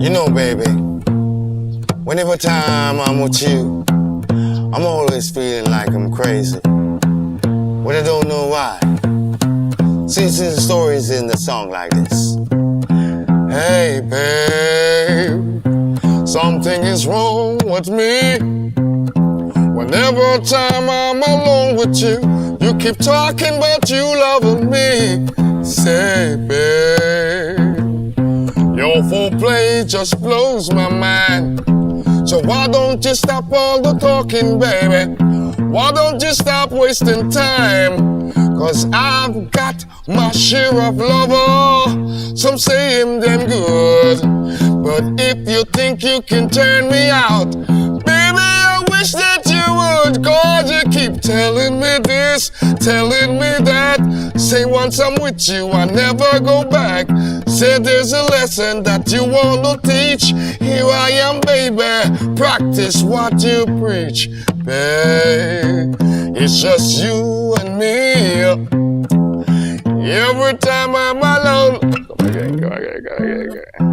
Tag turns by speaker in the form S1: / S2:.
S1: You know, baby, whenever time I'm with you, I'm always feeling like I'm crazy, but I don't know why. See, the story's in the song like this. Hey, babe, something is wrong with me. Whenever time I'm alone with you, you keep talking about you loving me. Say, babe, your foreplay just blows my mind. So why don't you stop all the talking, baby? Why don't you stop wasting time? Cause I've got my share of lover. Some say I'm damn good, but if you think you can turn me out, baby, I wish that you would. Cause you keep telling me this, telling me that. Say once I'm with you, I never go back. Say there's a lesson that you wanna teach. Here I am, baby, practice what you preach. Babe, it's just you and me. Every time I'm alone. Go again.